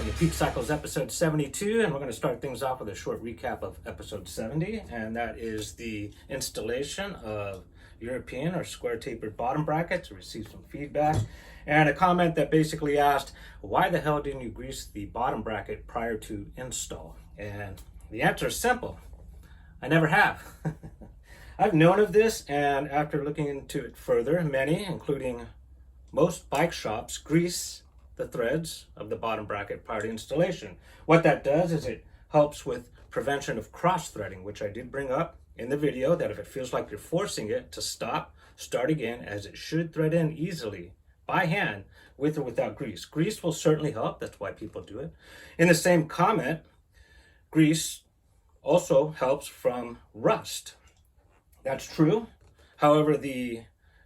Welcome to Peak Cycles episode 72, and we're going to start things off with a short recap of episode 70, and that is the installation of European or square tapered bottom brackets. We received some feedback and a comment that basically asked, why the hell didn't you grease the bottom bracket prior to install? And the answer is simple. I never have. I've known of this, and after looking into it further, many, including most bike shops, grease the threads of the bottom bracket prior to installation. What that does is it helps with prevention of cross threading, which I did bring up in the video, that if it feels like you're forcing it to stop, start again, as it should thread in easily by hand with or without grease. Grease will certainly help. That's why people do it. In the same comment, grease also helps from rust. That's true. However, the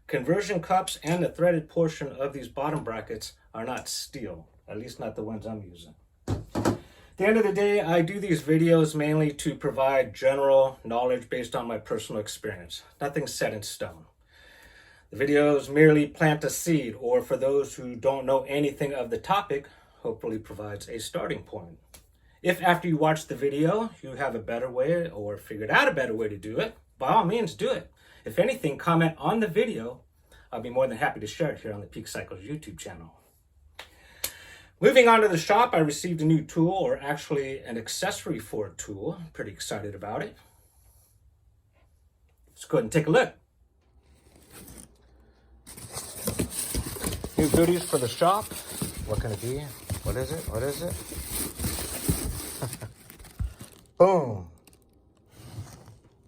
conversion cups and the threaded portion of these bottom brackets are not steel, at least not the ones I'm using. At the end of the day, I do these videos mainly to provide general knowledge based on my personal experience. Nothing's set in stone. The videos merely plant a seed, or for those who don't know anything of the topic, hopefully provides a starting point. If after you watch the video, you have a better way or figured out a better way to do it, by all means do it. If anything, comment on the video. I'll be more than happy to share it here on the Peak Cycles YouTube channel. Moving on to the shop, I received a new tool, or actually an accessory for a tool. I'm pretty excited about it. Let's go ahead and take a look. New goodies for the shop. What can it be? What is it? What is it? Boom.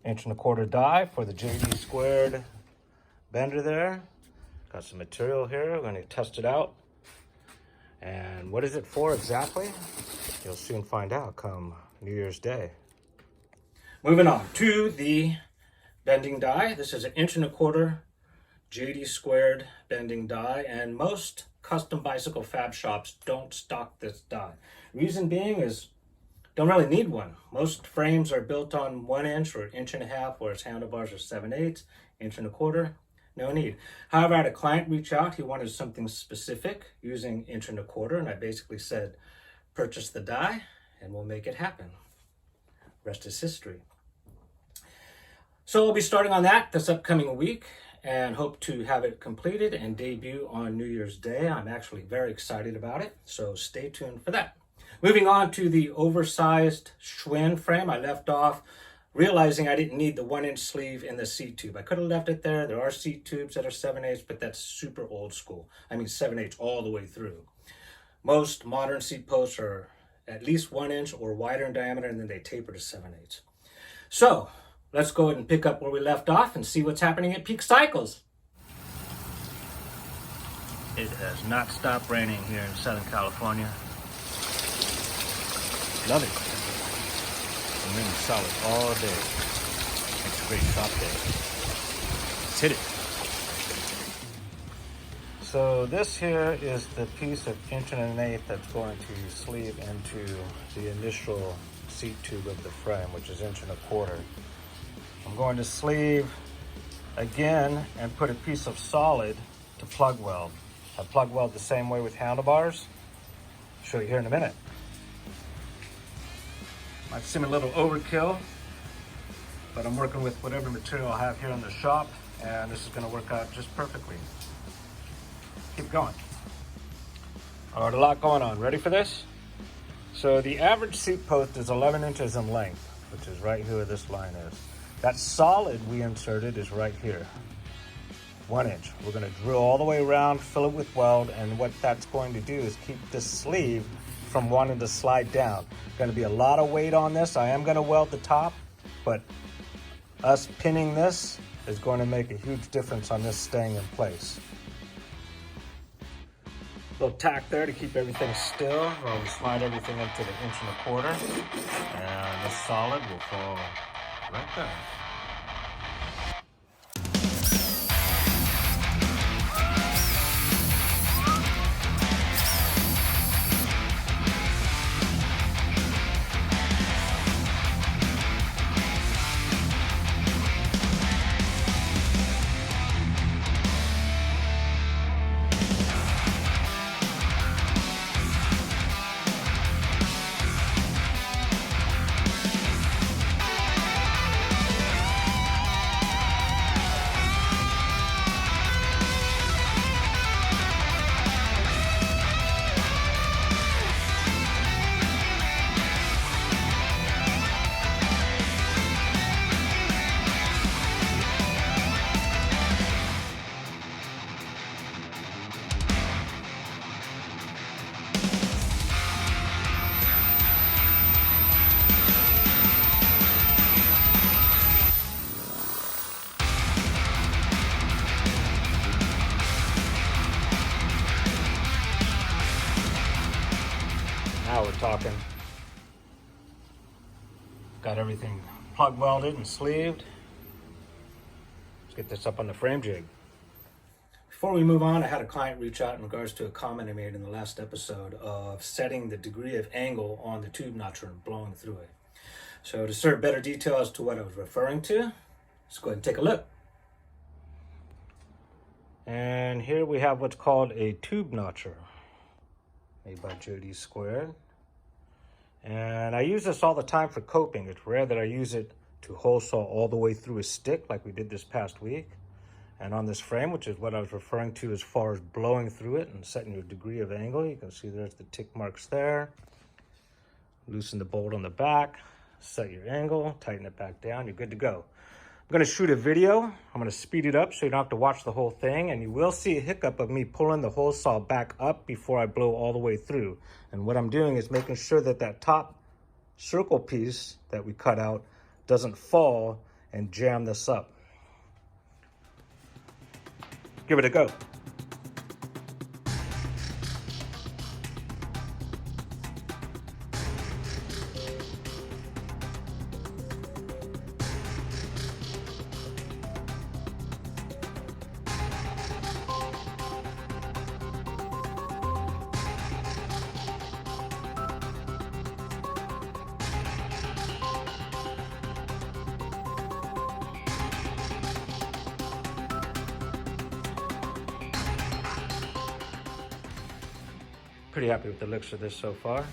1.25" die for the JD squared bender there. Got some material here. We're going to test it out. And what is it for exactly? You'll soon find out come New Year's Day. Moving on to the bending die. This is an 1.25" JD squared bending die, and most custom bicycle fab shops don't stock this die. Reason being is don't really need one. Most frames are built on 1 inch or 1.5 inches, whereas handlebars are 7/8, 1.25". No need. However, I had a client reach out. He wanted something specific using 1.25", and I basically said, purchase the die and we'll make it happen. Rest is history. So we'll be starting on that this upcoming week and hope to have it completed and debut on New Year's Day. I'm actually very excited about it, so stay tuned for that. Moving on to the oversized Schwinn frame, I left off realizing I didn't need the 1-inch sleeve in the seat tube. I could have left it there. There are seat tubes that are 7/8, but that's super old school. I mean 7/8 all the way through. Most modern seat posts are at least 1 inch or wider in diameter, and then they taper to 7/8. So let's go ahead and pick up where we left off and see what's happening at Peak Cycles. It has not stopped raining here in Southern California. Love it. It's raining solid all day. It's a great shop day. Let's hit it. So this here is the piece of 1.125" that's going to sleeve into the initial seat tube of the frame, which is 1.25". I'm going to sleeve again and put a piece of solid to plug weld. I plug weld the same way with handlebars. I'll show you here in a minute. Might seem a little overkill, but I'm working with whatever material I have here in the shop, and this is going to work out just perfectly. Keep going. All right, a lot going on. Ready for this? So the average seat post is 11 inches in length, which is right here where this line is. That solid we inserted is right here, 1 inch. We're going to drill all the way around, fill it with weld, and what that's going to do is keep this sleeve from wanting to slide down. Going to be a lot of weight on this. I am going to weld the top, but us pinning this is going to make a huge difference on this staying in place. Little tack there to keep everything still while we slide everything into the 1.25", and this solid will fall right there. Now we're talking. Got everything plug welded and sleeved. Let's get this up on the frame jig. Before we move on, I had a client reach out in regards to a comment I made in the last episode of setting the degree of angle on the tube notcher and blowing through it. So to serve better detail as to what I was referring to, let's go ahead and take a look. And here we have what's called a tube notcher, made by JD Squared. And I use this all the time for coping. It's rare that I use it to hole saw all the way through a stick like we did this past week. And on this frame, which is what I was referring to as far as blowing through it and setting your degree of angle, you can see there's the tick marks there. Loosen the bolt on the back, set your angle, tighten it back down, you're good to go. I'm gonna shoot a video. I'm gonna speed it up so you don't have to watch the whole thing, and you will see a hiccup of me pulling the hole saw back up before I blow all the way through. And what I'm doing is making sure that that top circle piece that we cut out doesn't fall and jam this up. Give it a go. Pretty happy with the looks of this so far.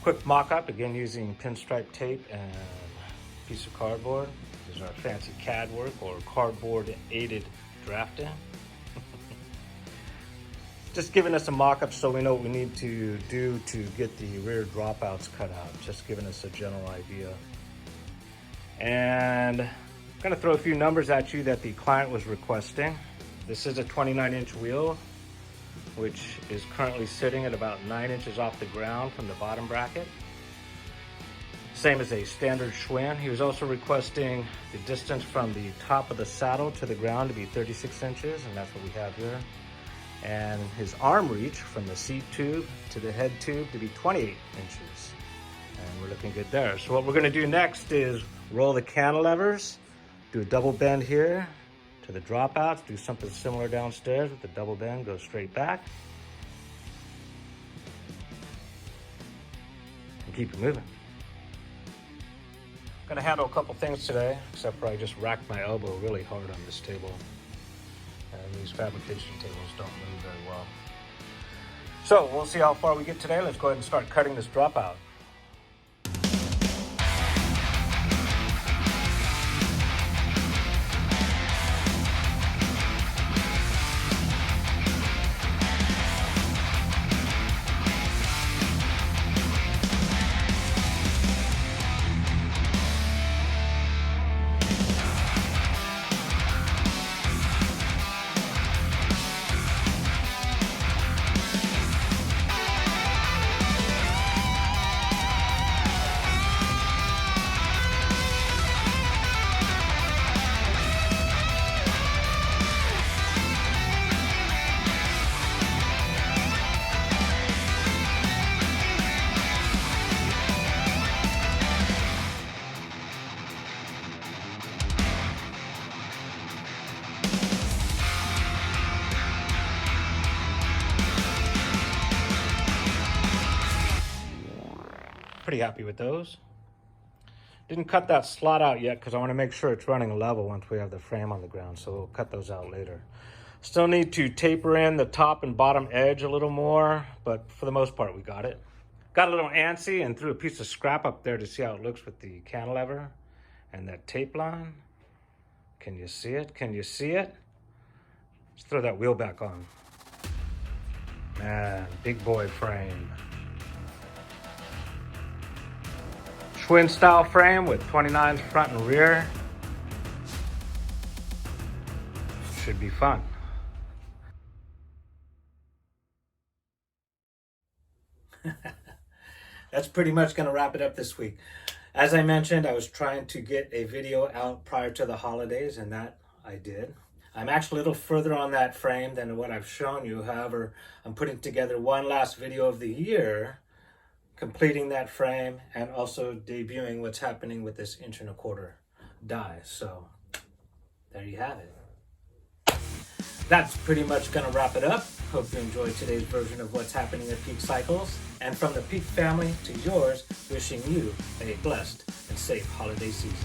Quick mock-up, again using pinstripe tape and a piece of cardboard. This is our fancy CAD work, or cardboard aided drafting. Just giving us a mock-up so we know what we need to do to get the rear dropouts cut out. Just giving us a general idea. And I'm gonna throw a few numbers at you that the client was requesting. This is a 29-inch wheel, which is currently sitting at about 9 inches off the ground from the bottom bracket. Same as a standard Schwinn. He was also requesting the distance from the top of the saddle to the ground to be 36 inches, and that's what we have here. And his arm reach from the seat tube to the head tube to be 28 inches. And we're looking good there. So what we're gonna do next is roll the cantilevers, do a double bend here to the dropouts, do something similar downstairs with the double bend, go straight back. And keep it moving. Gonna handle a couple things today, except for I just racked my elbow really hard on this table. And these fabrication tables don't move very well. So we'll see how far we get today. Let's go ahead and start cutting this dropout. Pretty happy with those. Didn't cut that slot out yet because I want to make sure it's running level once we have the frame on the ground, so we'll cut those out later. Still need to taper in the top and bottom edge a little more, but for the most part we got it. Got a little antsy and threw a piece of scrap up there to see how it looks with the cantilever and that tape line. Can you see it? Can you see it? Let's throw that wheel back on. Man, big boy frame. Schwinn style frame with 29s front and rear. Should be fun. That's pretty much going to wrap it up this week. As I mentioned, I was trying to get a video out prior to the holidays, and that I did. I'm actually a little further on that frame than what I've shown you. However, I'm putting together one last video of the year, completing that frame, and also debuting what's happening with this 1¼ die. So there you have it. That's pretty much going to wrap it up. Hope you enjoyed today's version of what's happening at Peak Cycles. And from the Peak family to yours, wishing you a blessed and safe holiday season.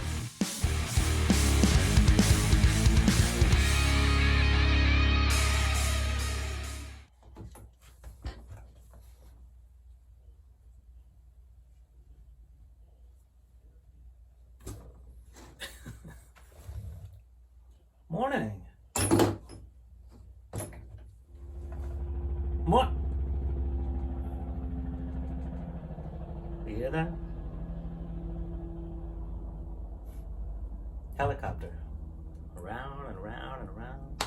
Morning. What? You hear that? Helicopter. Around and around and around.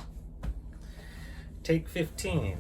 Take 15.